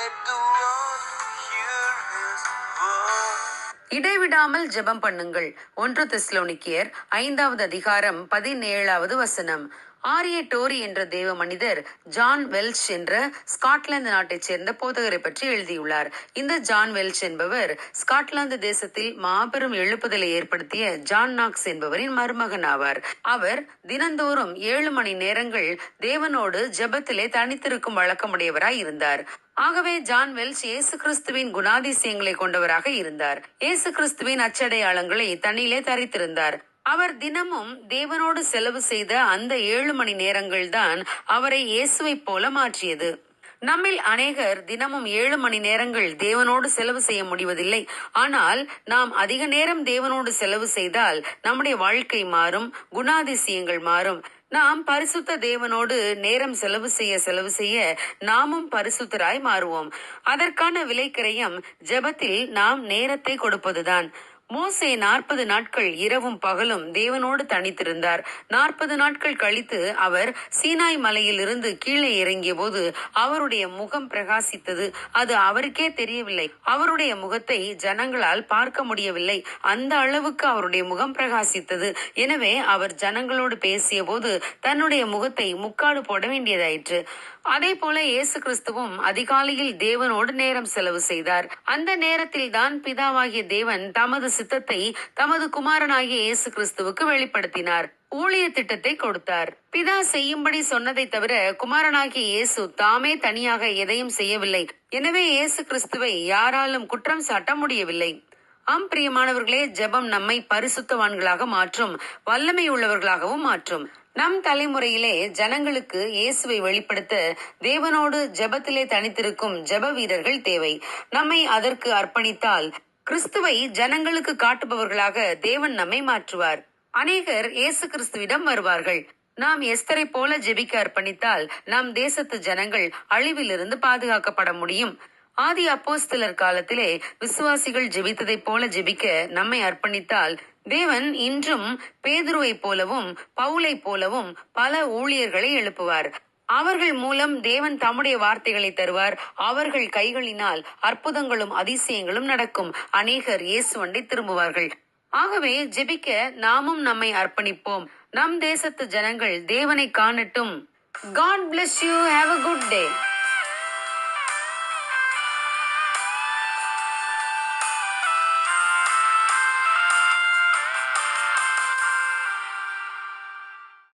let the world hear his voice. இடைவிடாமல் ஜெபம் பண்ணுங்கள். 1 தெசலோனிக்கேயர் 5வது அதிகாரம் 17வது வசனம். ஆரிய டோரி என்ற தேவ மனிதர் ஜான் வெல்ஷ் என்ற ஸ்காட்லாந்து நாட்டைச் சேர்ந்த போதகரை பற்றி எழுதியுள்ளார். இந்த ஜான் வெல்ஷ் என்பவர் ஸ்காட்லாந்து தேசத்தில் மாபெரும் எழுப்புதலை ஏற்படுத்திய ஜான் நாக்ஸ் என்பவரின் மருமகன் ஆவார். அவர் தினந்தோறும் 7 மணி நேரங்கள் தேவனோடு ஜெபத்திலே தனித்திருக்கும் வழக்கமுடையவராய் இருந்தார். ஆகவே ஜான் வெல்ஷ் இயேசு கிறிஸ்துவின் குணாதிசயங்களை கொண்டவராக இருந்தார். இயேசு கிறிஸ்துவின் அச்சடையாளங்களை தன்னிலே தரித்திருந்தார். அவர் தினமும் தேவனோடு செலவு செய்த அந்த 7 மணி நேரங்கள் தான் அவரை இயேசுவை போல மாற்றியது. நம்மில் அநேகர் தினமும் 7 மணி நேரங்கள் தேவனோடு செலவு செய்ய முடிவதில்லை. ஆனால் நாம் அதிக நேரம் தேவனோடு செலவு செய்தால் நம்முடைய வாழ்க்கை மாறும், குணாதிசயங்கள் மாறும். நாம் பரிசுத்த தேவனோடு நேரம் செலவு செய்ய நாமும் பரிசுத்தராய் மாறுவோம். அதற்கான விலைக்கிரயம் ஜெபத்தில் நாம் நேரத்தை கொடுப்பதுதான். மோசே 40 நாட்கள் இரவும் பகலும் தேவனோடு தனித்திருந்தார். 40 நாட்கள் கழித்து அவர் சீனாய் மலையில் இருந்து கீழே இறங்கிய போது அவருடைய முகம் பிரகாசித்தது. அது அவருக்கே தெரியவில்லை. அவருடைய முகத்தை ஜனங்களால் பார்க்க முடியவில்லை. அந்த அளவுக்கு அவருடைய முகம் பிரகாசித்தது. எனவே அவர் ஜனங்களோடு பேசிய போது தன்னுடைய முகத்தை முக்காடு போட வேண்டியதாயிற்று. அதே போல இயேசு கிறிஸ்துவும் அதிகாலையில் தேவனோடு நேரம் செலவு செய்தார். அந்த நேரத்தில் தான் பிதாவாகிய தேவன் தமது சித்தத்தை தமது குமாரனாகிய இயேசு கிறிஸ்துவுக்கு வெளிப்படுத்தினார். ஊழிய திட்டத்தை கொடுத்தார். பிதா செய்யும்படி சொன்னதை தவிர குமாரனாகிய இயேசு தாமே தனியாக எதையும் செய்யவில்லை. எனவே இயேசு கிறிஸ்துவை யாராலும் குற்றம் சாட்ட முடியவில்லை. ஆம் பிரியமானவர்களே, ஜெபம் நம்மை பரிசுத்தவான்களாக மாற்றும், வல்லமை உள்ளவர்களாகவும் மாற்றும். நம் தலைமுறையிலே ஜனங்களுக்கு இயேசுவை வெளிப்படுத்த தேவனோடு ஜெபத்திலே தனித்திருக்கும் ஜெப வீரர்கள் தேவை. நம்மை அதற்கு அர்ப்பணித்தால் கிறிஸ்துவை ஜனங்களுக்கு காட்டுபவர்களாக தேவன் நம்மை மாற்றுவார். அநேகர் இயேசு கிறிஸ்துவிடம் வருவார்கள். நாம் எஸ்தரை போல ஜெபிக்க அர்ப்பணித்தால் நம் தேசத்து ஜனங்கள் அழிவிலிருந்து பாதுகாக்கப்பட முடியும். ஆதி அப்போஸ்தலர் காலத்திலே விசுவாசிகள் ஜெபித்ததை போல ஜெபிக்க நம்மை அர்ப்பணித்தால் தேவன் இன்றும் பேதுருவை போலவும் பவுலை போலவும் பல ஊழியர்களை எழுப்புவார். அவர்கள் மூலம் தேவன் தம்முடைய வார்த்தைகளை தருவார். அவர்கள் கைகளினால் அற்புதங்களும் அதிசயங்களும் நடக்கும். அநேகர் இயேசுவண்டை திரும்புவார்கள். ஆகவே ஜெபிக்க நாமும் நம்மை அர்ப்பணிப்போம். நம் தேசத்து ஜனங்கள் தேவனை காணட்டும். God bless you. Have a good day.